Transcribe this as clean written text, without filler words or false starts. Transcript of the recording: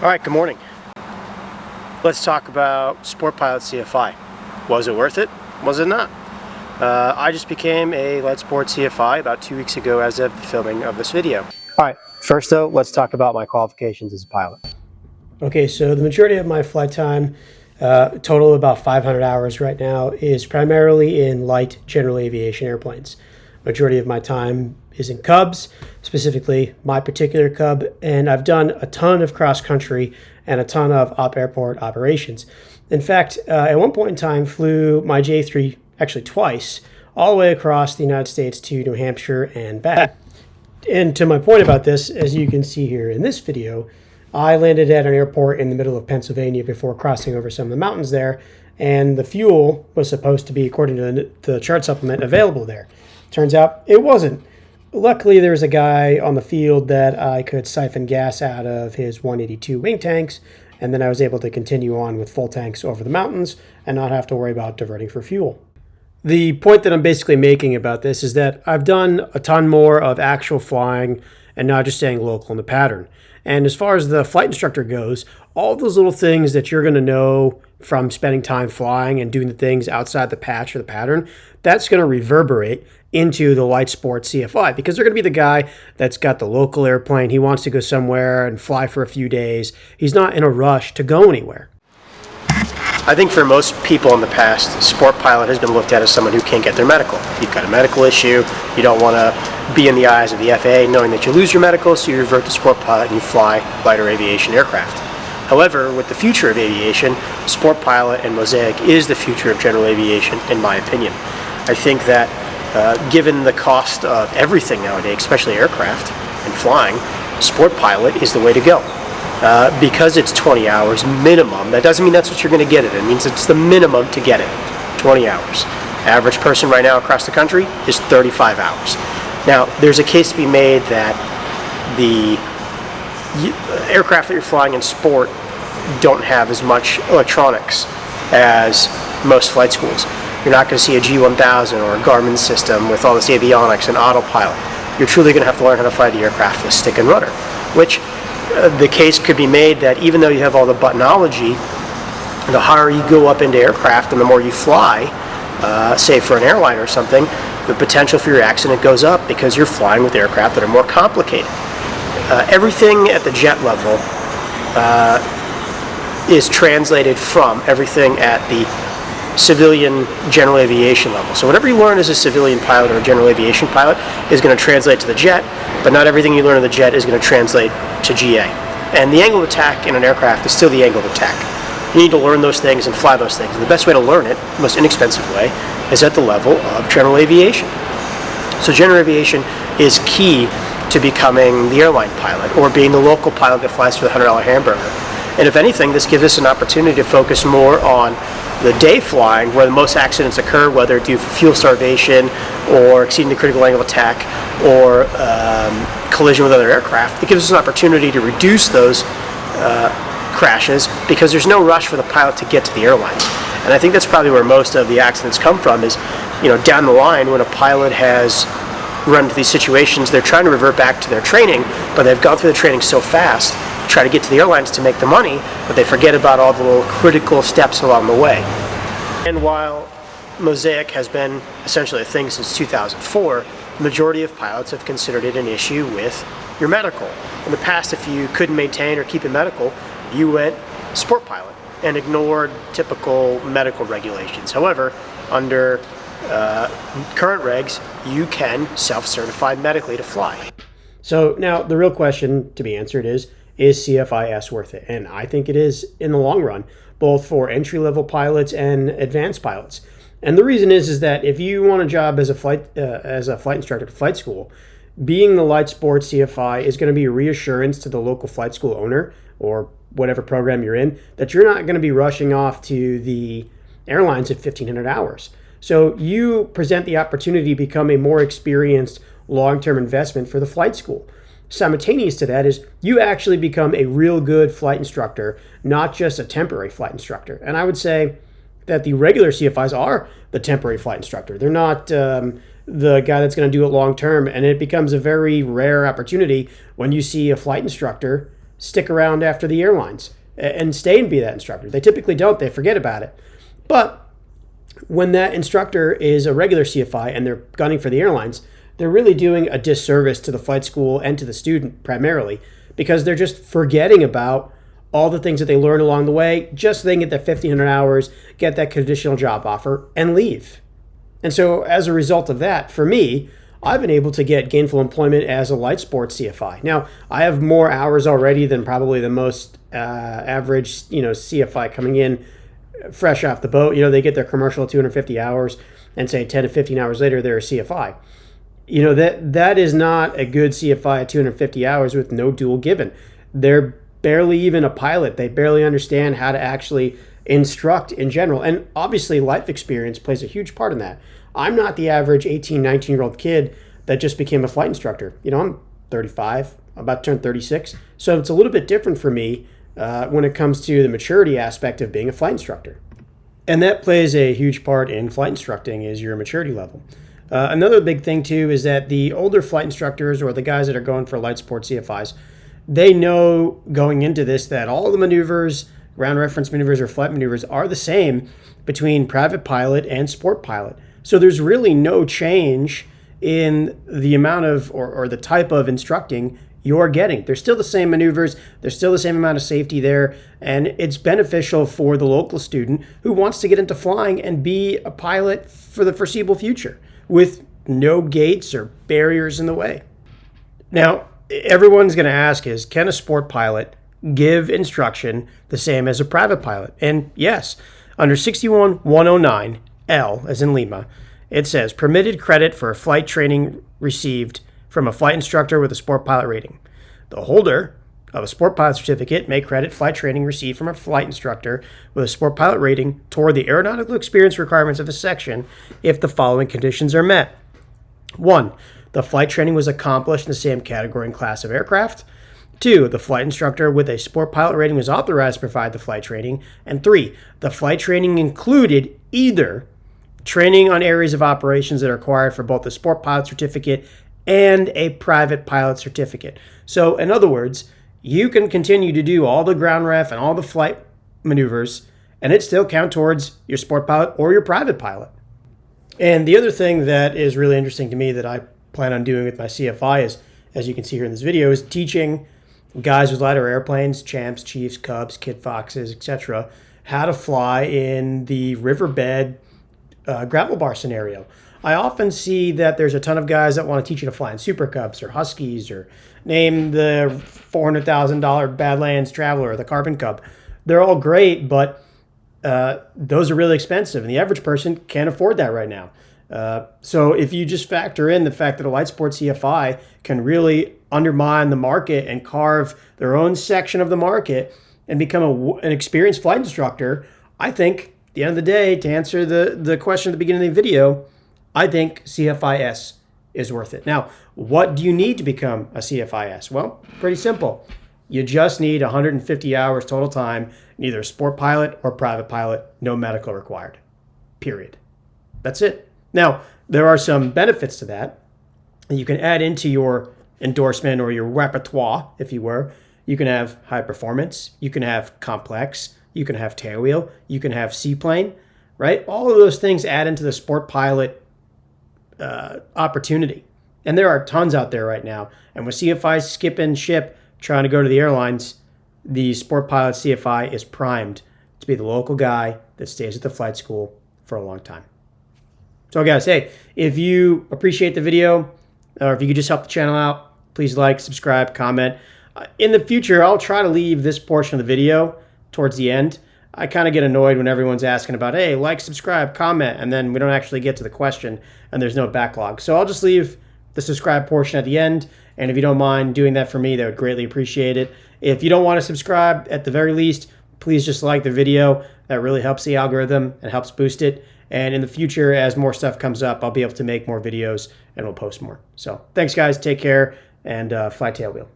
All right, good morning. Let's talk about Sport Pilot CFI. Was it worth it? Was it not? I just became a Light Sport CFI about 2 weeks ago as of the filming of this video. All right, first though, let's talk about my qualifications as a pilot. Okay, so the majority of my flight time, total about 500 hours right now, is primarily in light general aviation airplanes. Majority of my time is in Cubs, specifically my particular Cub, and I've done a ton of cross-country and a ton of op-airport operations. In fact, at one point in time, flew my J3, actually twice, all the way across the United States to New Hampshire and back. And to my point about this, as you can see here in this video, I landed at an airport in the middle of Pennsylvania before crossing over some of the mountains there, and the fuel was supposed to be, according to the chart supplement, available there. Turns out it wasn't. Luckily, there was a guy on the field that I could siphon gas out of his 182 wing tanks, and then I was able to continue on with full tanks over the mountains and not have to worry about diverting for fuel. The point that I'm basically making about this is that I've done a ton more of actual flying and not just staying local in the pattern. And as far as the flight instructor goes, all those little things that you're going to know from spending time flying and doing the things outside the patch or the pattern, that's going to reverberate into the Light Sport CFI, because they're going to be the guy that's got the local airplane. He wants to go somewhere and fly for a few days. He's not in a rush to go anywhere. I think for most people in the past, Sport Pilot has been looked at as someone who can't get their medical. If you've got a medical issue, you don't want to be in the eyes of the FAA knowing that you lose your medical, so you revert to Sport Pilot and you fly lighter aviation aircraft. However, with the future of aviation, Sport Pilot and Mosaic is the future of general aviation, in my opinion. I think that given the cost of everything nowadays, especially aircraft and flying, Sport Pilot is the way to go. Because it's 20 hours minimum, that doesn't mean that's what you're going to get it. It means it's the minimum to get it, 20 hours. Average person right now across the country is 35 hours. Now, there's a case to be made that the aircraft that you're flying in sport don't have as much electronics as most flight schools. You're not going to see a G1000 or a Garmin system with all this avionics and autopilot. You're truly going to have to learn how to fly the aircraft with stick and rudder, which the case could be made that even though you have all the buttonology, the higher you go up into aircraft and the more you fly, say for an airline or something, the potential for your accident goes up because you're flying with aircraft that are more complicated. Everything at the jet level is translated from everything at the civilian general aviation level. So whatever you learn as a civilian pilot or a general aviation pilot is going to translate to the jet, but not everything you learn in the jet is going to translate to GA. And the angle of attack in an aircraft is still the angle of attack. You need to learn those things and fly those things. And the best way to learn it, the most inexpensive way, is at the level of general aviation. So general aviation is key to becoming the airline pilot or being the local pilot that flies for the $100 hamburger. And if anything, this gives us an opportunity to focus more on the day flying where the most accidents occur, whether due to fuel starvation or exceeding the critical angle of attack or collision with other aircraft. It gives us an opportunity to reduce those crashes because there's no rush for the pilot to get to the airlines. And I think that's probably where most of the accidents come from is, down the line when a pilot has run into these situations, they're trying to revert back to their training, but they've gone through the training so fast, try to get to the airlines to make the money, but they forget about all the little critical steps along the way. And while Mosaic has been essentially a thing since 2004, the majority of pilots have considered it an issue with your medical. In the past, if you couldn't maintain or keep a medical, you went Sport Pilot and ignored typical medical regulations. However, under current regs, you can self-certify medically to fly. So now the real question to be answered is CFI-S worth it? And I think it is in the long run, both for entry-level pilots and advanced pilots. And the reason is that if you want a job as a flight instructor at flight school, being the Light Sport CFI is going to be a reassurance to the local flight school owner or whatever program you're in that you're not going to be rushing off to the airlines at 1,500 hours. So you present the opportunity to become a more experienced long-term investment for the flight school. Simultaneous to that is you actually become a real good flight instructor, not just a temporary flight instructor. And I would say that the regular CFIs are the temporary flight instructor. They're not the guy that's going to do it long term, and it becomes a very rare opportunity when you see a flight instructor stick around after the airlines and stay and be that instructor. They typically don't. They forget about it. But when that instructor is a regular CFI and they're gunning for the airlines, they're really doing a disservice to the flight school and to the student primarily, because they're just forgetting about all the things that they learn along the way, just so they can get that 1,500 hours, get that conditional job offer, and leave. And so as a result of that, for me, I've been able to get gainful employment as a light sports CFI. Now, I have more hours already than probably the most average, CFI coming in fresh off the boat. They get their commercial 250 hours, and say 10 to 15 hours later, they're a CFI. That is not a good CFI at 250 hours with no dual given. They're barely even a pilot. They barely understand how to actually instruct in general. And obviously life experience plays a huge part in that. I'm not the average 18, 19-year-old kid that just became a flight instructor. I'm 35, about to turn 36. So it's a little bit different for me when it comes to the maturity aspect of being a flight instructor. And that plays a huge part in flight instructing, is your maturity level. Another big thing too is that the older flight instructors, or the guys that are going for light sport CFIs, they know going into this that all the maneuvers, ground reference maneuvers or flight maneuvers, are the same between private pilot and sport pilot. So there's really no change in the amount of or the type of instructing you're getting. They're still the same maneuvers, there's still the same amount of safety there, and it's beneficial for the local student who wants to get into flying and be a pilot for the foreseeable future with no gates or barriers in the way. Now, everyone's going to ask is, can a sport pilot give instruction the same as a private pilot? And yes, under 61109L, as in Lima, it says permitted credit for flight training received from a flight instructor with a sport pilot rating. The holder of a sport pilot certificate may credit flight training received from a flight instructor with a sport pilot rating toward the aeronautical experience requirements of the section if the following conditions are met. 1. The flight training was accomplished in the same category and class of aircraft. 2. The flight instructor with a sport pilot rating was authorized to provide the flight training. And 3. The flight training included either training on areas of operations that are required for both the sport pilot certificate and a private pilot certificate. So, in other words, you can continue to do all the ground ref and all the flight maneuvers, and it still count towards your sport pilot or your private pilot. And the other thing that is really interesting to me that I plan on doing with my CFI is, as you can see here in this video, is teaching guys with lighter airplanes, champs, chiefs, cubs, kit foxes, etc., how to fly in the riverbed gravel bar scenario. I often see that there's a ton of guys that want to teach you to fly in Super Cubs or Huskies, or name the $400,000 Badlands Traveler or the Carbon Cub. They're all great, but those are really expensive, and the average person can't afford that right now. So if you just factor in the fact that a light sports CFI can really undermine the market and carve their own section of the market and become an experienced flight instructor, I think, at the end of the day, to answer the question at the beginning of the video, I think CFI-S is worth it. Now, what do you need to become a CFI-S? Well, pretty simple. You just need 150 hours total time, either sport pilot or private pilot, no medical required, period. That's it. Now, there are some benefits to that. You can add into your endorsement or your repertoire, if you were. You can have high performance, you can have complex, you can have tailwheel, you can have seaplane, right? All of those things add into the sport pilot opportunity. And there are tons out there right now. And with CFI skipping ship, trying to go to the airlines, the sport pilot CFI is primed to be the local guy that stays at the flight school for a long time. So guys, hey, if you appreciate the video, or if you could just help the channel out, please like, subscribe, comment. In the future, I'll try to leave this portion of the video towards the end. I kind of get annoyed when everyone's asking about, hey, like, subscribe, comment, and then we don't actually get to the question and there's no backlog. So I'll just leave the subscribe portion at the end. And if you don't mind doing that for me, that would greatly appreciate it. If you don't want to subscribe, at the very least, please just like the video. That really helps the algorithm and helps boost it. And in the future, as more stuff comes up, I'll be able to make more videos and we'll post more. So thanks, guys. Take care and fly tailwheel.